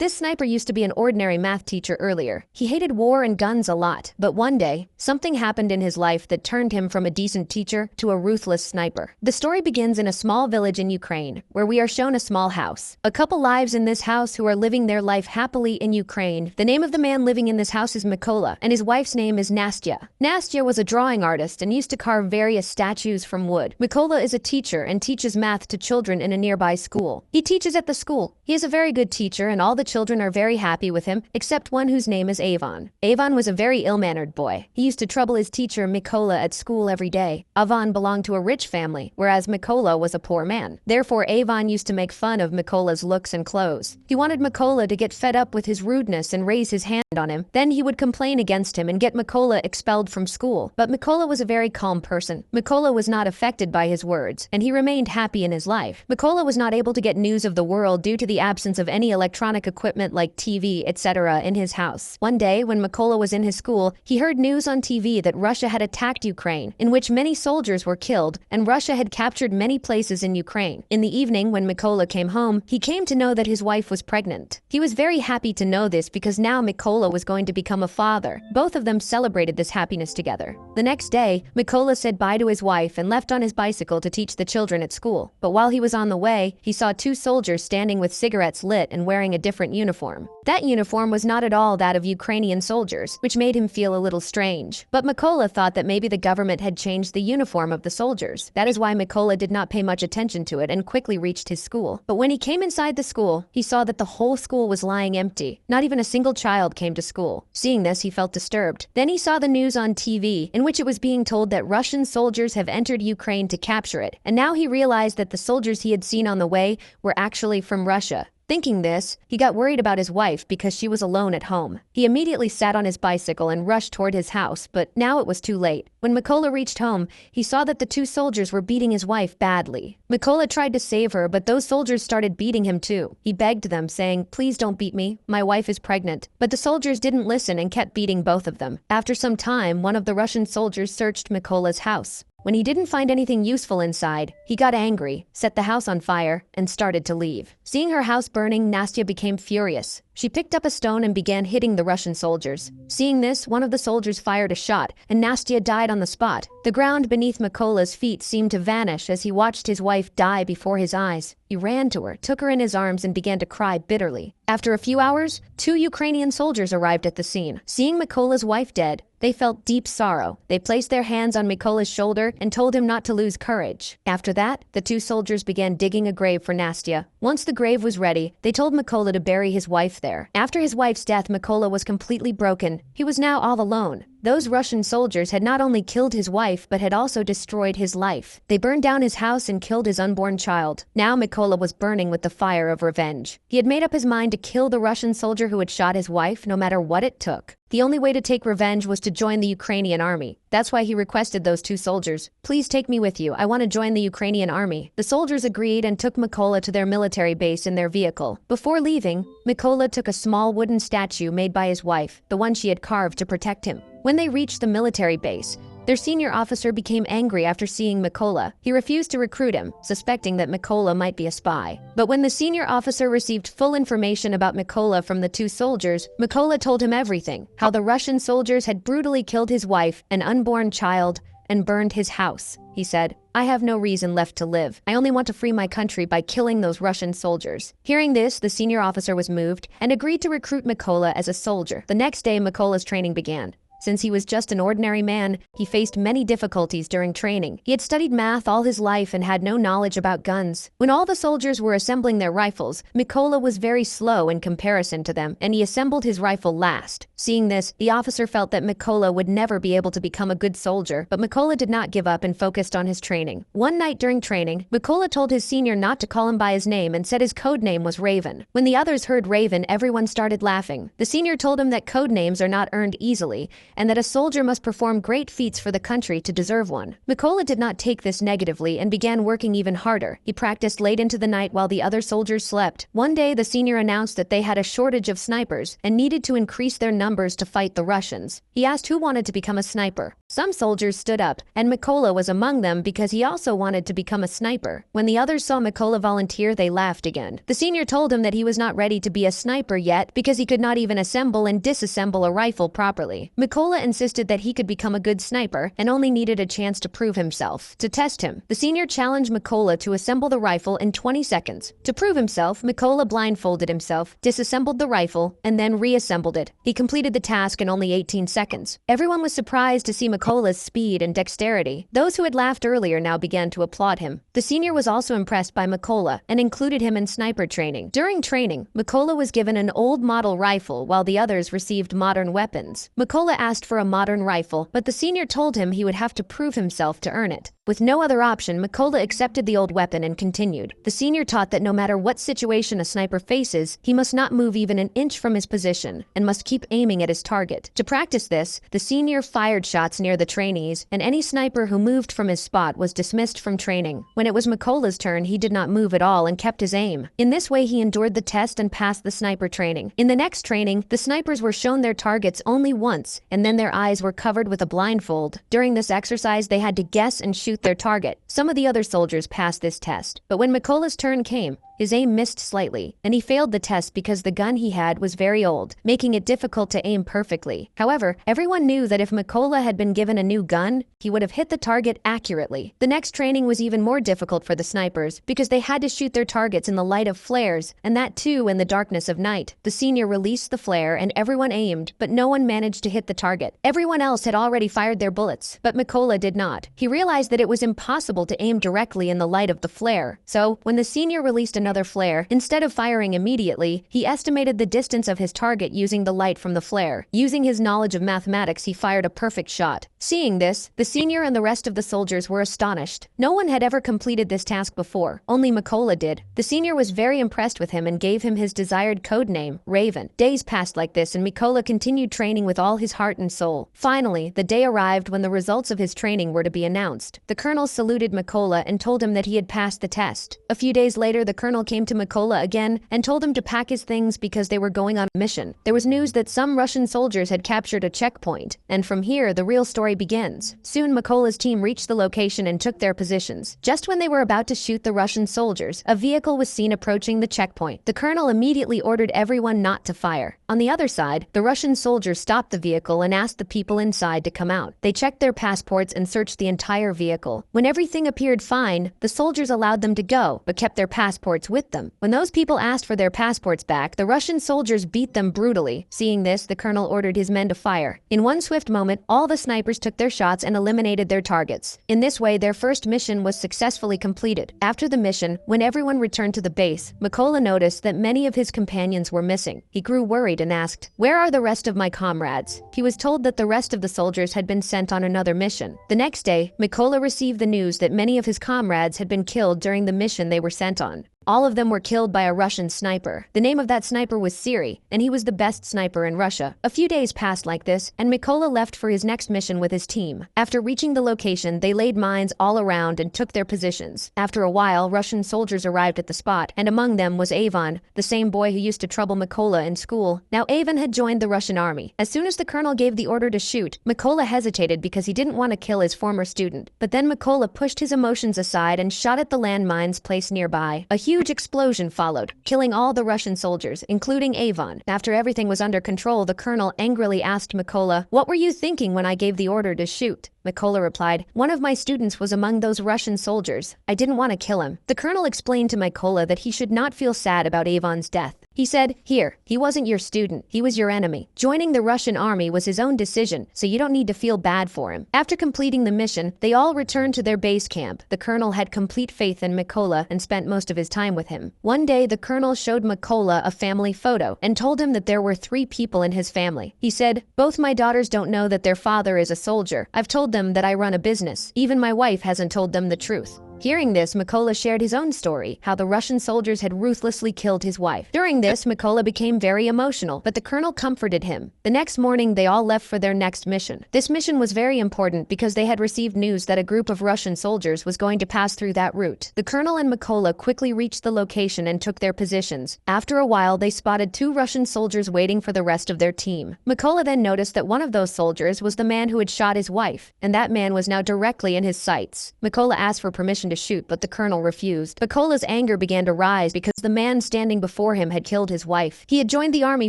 This sniper used to be an ordinary math teacher earlier. He hated war and guns a lot, but one day, something happened in his life that turned him from a decent teacher to a ruthless sniper. The story begins in a small village in Ukraine, where we are shown a small house. A couple lives in this house who are living their life happily in Ukraine. The name of the man living in this house is Mykola, and his wife's name is Nastya. Nastya was a drawing artist and used to carve various statues from wood. Mykola is a teacher and teaches math to children in a nearby school. He teaches at the school. He is a very good teacher and all the children are very happy with him, except one whose name is Avon. Avon was a very ill-mannered boy. He used to trouble his teacher Mykola at school every day. Avon belonged to a rich family, whereas Mykola was a poor man. Therefore, Avon used to make fun of Mykola's looks and clothes. He wanted Mykola to get fed up with his rudeness and raise his hand on him. Then he would complain against him and get Mykola expelled from school. But Mykola was a very calm person. Mykola was not affected by his words, and he remained happy in his life. Mykola was not able to get news of the world due to the absence of any electronic equipment like TV, etc. in his house. One day, when Mykola was in his school, he heard news on TV that Russia had attacked Ukraine, in which many soldiers were killed, and Russia had captured many places in Ukraine. In the evening, when Mykola came home, he came to know that his wife was pregnant. He was very happy to know this because now Mykola was going to become a father. Both of them celebrated this happiness together. The next day, Mykola said bye to his wife and left on his bicycle to teach the children at school. But while he was on the way, he saw two soldiers standing with cigarettes lit and wearing a different uniform. That uniform was not at all that of Ukrainian soldiers, which made him feel a little strange. But Mykola thought that maybe the government had changed the uniform of the soldiers. That is why Mykola did not pay much attention to it and quickly reached his school. But when he came inside the school, he saw that the whole school was lying empty. Not even a single child came to school. Seeing this, he felt disturbed. Then he saw the news on TV, in which it was being told that Russian soldiers have entered Ukraine to capture it. And now he realized that the soldiers he had seen on the way were actually from Russia. Thinking this, he got worried about his wife because she was alone at home. He immediately sat on his bicycle and rushed toward his house, but now it was too late. When Mykola reached home, he saw that the two soldiers were beating his wife badly. Mykola tried to save her, but those soldiers started beating him too. He begged them, saying, "Please don't beat me. My wife is pregnant." But the soldiers didn't listen and kept beating both of them. After some time, one of the Russian soldiers searched Mykola's house. When he didn't find anything useful inside, he got angry, set the house on fire, and started to leave. Seeing her house burning, Nastya became furious. She picked up a stone and began hitting the Russian soldiers. Seeing this, one of the soldiers fired a shot, and Nastya died on the spot. The ground beneath Mykola's feet seemed to vanish as he watched his wife die before his eyes. He ran to her, took her in his arms, and began to cry bitterly. After a few hours, two Ukrainian soldiers arrived at the scene. Seeing Mykola's wife dead, they felt deep sorrow. They placed their hands on Mykola's shoulder and told him not to lose courage. After that, the two soldiers began digging a grave for Nastya. Once the grave was ready, they told Mykola to bury his wife there. After his wife's death, Mykola was completely broken. He was now all alone. Those Russian soldiers had not only killed his wife, but had also destroyed his life. They burned down his house and killed his unborn child. Now Mykola was burning with the fire of revenge. He had made up his mind to kill the Russian soldier who had shot his wife, no matter what it took. The only way to take revenge was to join the Ukrainian army. That's why he requested those two soldiers, "Please take me with you. I want to join the Ukrainian army." The soldiers agreed and took Mykola to their military base in their vehicle. Before leaving, Mykola took a small wooden statue made by his wife, the one she had carved to protect him. When they reached the military base, their senior officer became angry after seeing Mykola. He refused to recruit him, suspecting that Mykola might be a spy. But when the senior officer received full information about Mykola from the two soldiers, Mykola told him everything, how the Russian soldiers had brutally killed his wife, an unborn child, and burned his house. He said, "I have no reason left to live. I only want to free my country by killing those Russian soldiers." Hearing this, the senior officer was moved and agreed to recruit Mykola as a soldier. The next day, Mykola's training began. Since he was just an ordinary man, he faced many difficulties during training. He had studied math all his life and had no knowledge about guns. When all the soldiers were assembling their rifles, Mykola was very slow in comparison to them, and he assembled his rifle last. Seeing this, the officer felt that Mykola would never be able to become a good soldier, but Mykola did not give up and focused on his training. One night during training, Mykola told his senior not to call him by his name and said his code name was Raven. When the others heard Raven, everyone started laughing. The senior told him that code names are not earned easily, and that a soldier must perform great feats for the country to deserve one. Mykola did not take this negatively and began working even harder. He practiced late into the night while the other soldiers slept. One day, the senior announced that they had a shortage of snipers and needed to increase their numbers to fight the Russians. He asked who wanted to become a sniper. Some soldiers stood up, and Mykola was among them because he also wanted to become a sniper. When the others saw Mykola volunteer, they laughed again. The senior told him that he was not ready to be a sniper yet because he could not even assemble and disassemble a rifle properly. Mykola insisted that he could become a good sniper and only needed a chance to prove himself. To test him, the senior challenged Mykola to assemble the rifle in 20 seconds. To prove himself, Mykola blindfolded himself, disassembled the rifle, and then reassembled it. He completed the task in only 18 seconds. Everyone was surprised to see Mykola's speed and dexterity. Those who had laughed earlier now began to applaud him. The senior was also impressed by Mykola and included him in sniper training. During training, Mykola was given an old model rifle while the others received modern weapons. Mykola asked for a modern rifle, but the senior told him he would have to prove himself to earn it. With no other option, Mykola accepted the old weapon and continued. The senior taught that no matter what situation a sniper faces, he must not move even an inch from his position and must keep aiming at his target. To practice this, the senior fired shots near the trainees, and any sniper who moved from his spot was dismissed from training. When it was Mykola's turn, he did not move at all and kept his aim. In this way, he endured the test and passed the sniper training. In the next training, the snipers were shown their targets only once, and then their eyes were covered with a blindfold. During this exercise, they had to guess and shoot their target. Some of the other soldiers passed this test, but when Mykola's turn came, his aim missed slightly, and he failed the test because the gun he had was very old, making it difficult to aim perfectly. However, everyone knew that if Mykola had been given a new gun, he would have hit the target accurately. The next training was even more difficult for the snipers because they had to shoot their targets in the light of flares, and that too in the darkness of night. The senior released the flare and everyone aimed, but no one managed to hit the target. Everyone else had already fired their bullets, but Mykola did not. He realized that it was impossible to aim directly in the light of the flare. So, when the senior released another flare, instead of firing immediately, he estimated the distance of his target using the light from the flare. Using his knowledge of mathematics, he fired a perfect shot. Seeing this, the senior and the rest of the soldiers were astonished. No one had ever completed this task before. Only Mykola did. The senior was very impressed with him and gave him his desired code name, Raven. Days passed like this, and Mykola continued training with all his heart and soul. Finally, the day arrived when the results of his training were to be announced. The colonel saluted Mykola and told him that he had passed the test. A few days later, the colonel came to Mykola again and told him to pack his things because they were going on a mission. There was news that some Russian soldiers had captured a checkpoint, and from here the real story begins. Soon Mykola's team reached the location and took their positions. Just when they were about to shoot the Russian soldiers, a vehicle was seen approaching the checkpoint. The colonel immediately ordered everyone not to fire. On the other side, the Russian soldiers stopped the vehicle and asked the people inside to come out. They checked their passports and searched the entire vehicle. When everything appeared fine, the soldiers allowed them to go, but kept their passports with them. When those people asked for their passports back, the Russian soldiers beat them brutally. Seeing this, the colonel ordered his men to fire. In one swift moment, all the snipers took their shots and eliminated their targets. In this way, their first mission was successfully completed. After the mission, when everyone returned to the base, Mykola noticed that many of his companions were missing. He grew worried and asked, "Where are the rest of my comrades?" He was told that the rest of the soldiers had been sent on another mission. The next day, Mykola received the news that many of his comrades had been killed during the mission they were sent on. All of them were killed by a Russian sniper. The name of that sniper was Siri, and he was the best sniper in Russia. A few days passed like this, and Mykola left for his next mission with his team. After reaching the location, they laid mines all around and took their positions. After a while, Russian soldiers arrived at the spot, and among them was Avon, the same boy who used to trouble Mykola in school. Now Avon had joined the Russian army. As soon as the colonel gave the order to shoot, Mykola hesitated because he didn't want to kill his former student. But then Mykola pushed his emotions aside and shot at the landmines placed nearby. A huge explosion followed, killing all the Russian soldiers, including Avon. After everything was under control, the colonel angrily asked Mykola, "What were you thinking when I gave the order to shoot?" Mykola replied, "One of my students was among those Russian soldiers. I didn't want to kill him." The colonel explained to Mykola that he should not feel sad about Avon's death. He said, "Here, he wasn't your student, he was your enemy. Joining the Russian army was his own decision, so you don't need to feel bad for him." After completing the mission, they all returned to their base camp. The colonel had complete faith in Mykola and spent most of his time with him. One day, the colonel showed Mykola a family photo and told him that there were 3 people in his family. He said, "Both my daughters don't know that their father is a soldier. I've told them that I run a business. Even my wife hasn't told them the truth." Hearing this, Mykola shared his own story, how the Russian soldiers had ruthlessly killed his wife. During this, Mykola became very emotional, but the colonel comforted him. The next morning, they all left for their next mission. This mission was very important because they had received news that a group of Russian soldiers was going to pass through that route. The colonel and Mykola quickly reached the location and took their positions. After a while, they spotted 2 Russian soldiers waiting for the rest of their team. Mykola then noticed that one of those soldiers was the man who had shot his wife, and that man was now directly in his sights. Mykola asked for permission to shoot, but the colonel refused. Mykola's anger began to rise because the man standing before him had killed his wife. He had joined the army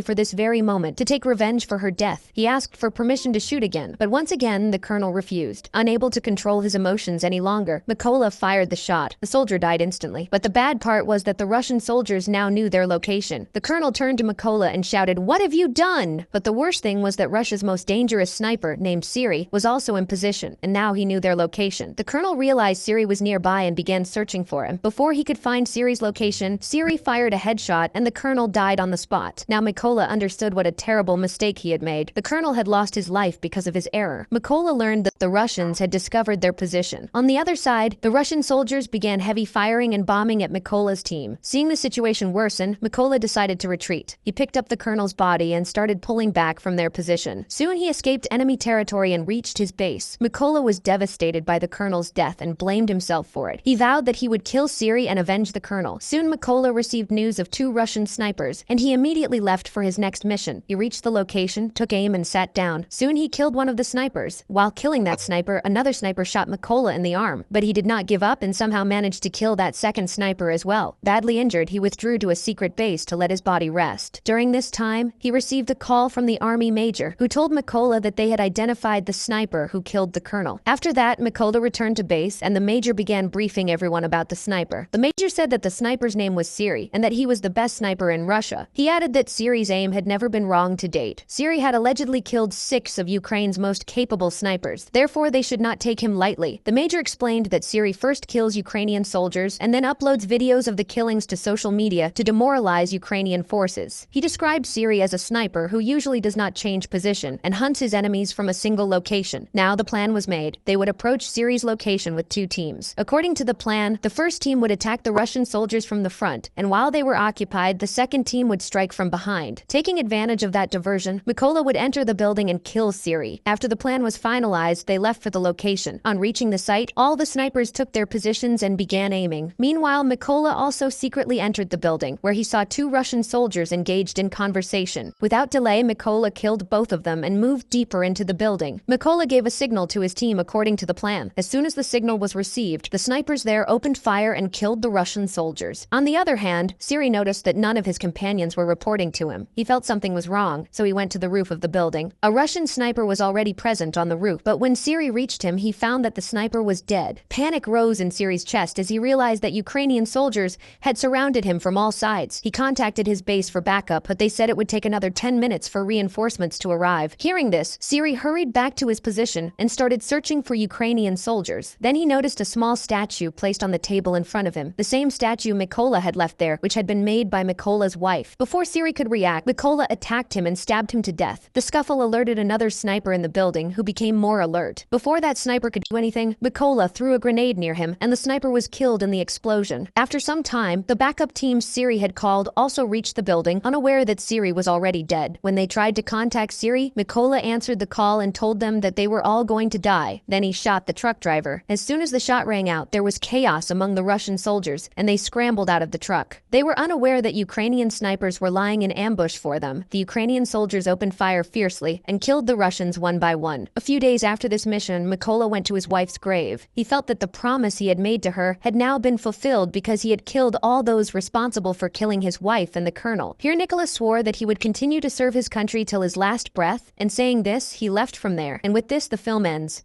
for this very moment, to take revenge for her death. He asked for permission to shoot again, but once again, the colonel refused. Unable to control his emotions any longer, Mykola fired the shot. The soldier died instantly. But the bad part was that the Russian soldiers now knew their location. The colonel turned to Mykola and shouted, "What have you done?" But the worst thing was that Russia's most dangerous sniper, named Siri, was also in position, and now he knew their location. The colonel realized Siri was nearby and began searching for him. Before he could find Siri's location, Siri fired a headshot and the colonel died on the spot. Now Mykola understood what a terrible mistake he had made. The colonel had lost his life because of his error. Mykola learned that the Russians had discovered their position. On the other side, the Russian soldiers began heavy firing and bombing at Mykola's team. Seeing the situation worsen, Mykola decided to retreat. He picked up the colonel's body and started pulling back from their position. Soon he escaped enemy territory and reached his base. Mykola was devastated by the colonel's death and blamed himself for it. He vowed that he would kill Siri and avenge the colonel. Soon Mykola received news of 2 Russian snipers, and he immediately left for his next mission. He reached the location, took aim, and sat down. Soon he killed one of the snipers. While killing that sniper, another sniper shot Mykola in the arm, but he did not give up and somehow managed to kill that second sniper as well. Badly injured, he withdrew to a secret base to let his body rest. During this time, he received a call from the army major, who told Mykola that they had identified the sniper who killed the colonel. After that, Mykola returned to base, and the major began briefing everyone about the sniper. The major said that the sniper's name was Siri, and that he was the best sniper in Russia. He added that Siri's aim had never been wrong to date. Siri had allegedly killed 6 of Ukraine's most capable snipers. Therefore, they should not take him lightly. The major explained that Siri first kills Ukrainian soldiers and then uploads videos of the killings to social media to demoralize Ukrainian forces. He described Siri as a sniper who usually does not change position and hunts his enemies from a single location. Now the plan was made. They would approach Siri's location with 2 teams. According to the plan, the first team would attack the Russian soldiers from the front, and while they were occupied, the second team would strike from behind. Taking advantage of that diversion, Mykola would enter the building and kill Siri. After the plan was finalized, they left for the location. On reaching the site, all the snipers took their positions and began aiming. Meanwhile, Mykola also secretly entered the building, where he saw 2 Russian soldiers engaged in conversation. Without delay, Mykola killed both of them and moved deeper into the building. Mykola gave a signal to his team according to the plan. As soon as the signal was received, the snipers there opened fire and killed the Russian soldiers. On the other hand, Siri noticed that none of his companions were reporting to him. He felt something was wrong, so he went to the roof of the building. A Russian sniper was already present on the roof, but when Siri reached him, he found that the sniper was dead. Panic rose in Siri's chest as he realized that Ukrainian soldiers had surrounded him from all sides. He contacted his base for backup, but they said it would take another 10 minutes for reinforcements to arrive. Hearing this, Siri hurried back to his position and started searching for Ukrainian soldiers. Then he noticed a small statue placed on the table in front of him, the same statue Mykola had left there, which had been made by Mykola's wife. Before Siri could react, Mykola attacked him and stabbed him to death. The scuffle alerted another sniper in the building, who became more alert. Before that sniper could do anything, Mykola threw a grenade near him, and the sniper was killed in the explosion. After some time, the backup team Siri had called also reached the building, unaware that Siri was already dead. When they tried to contact Siri, Mykola answered the call and told them that they were all going to die. Then he shot the truck driver. As soon as the shot rang out, there was chaos among the Russian soldiers, and they scrambled out of the truck. They were unaware that Ukrainian snipers were lying in ambush for them. The Ukrainian soldiers opened fire fiercely and killed the Russians one by one. A few days after this mission, Mykola went to his wife's grave. He felt that the promise he had made to her had now been fulfilled because he had killed all those responsible for killing his wife and the colonel. Here Nicholas swore that he would continue to serve his country till his last breath, and saying this, he left from there. And with this, the film ends.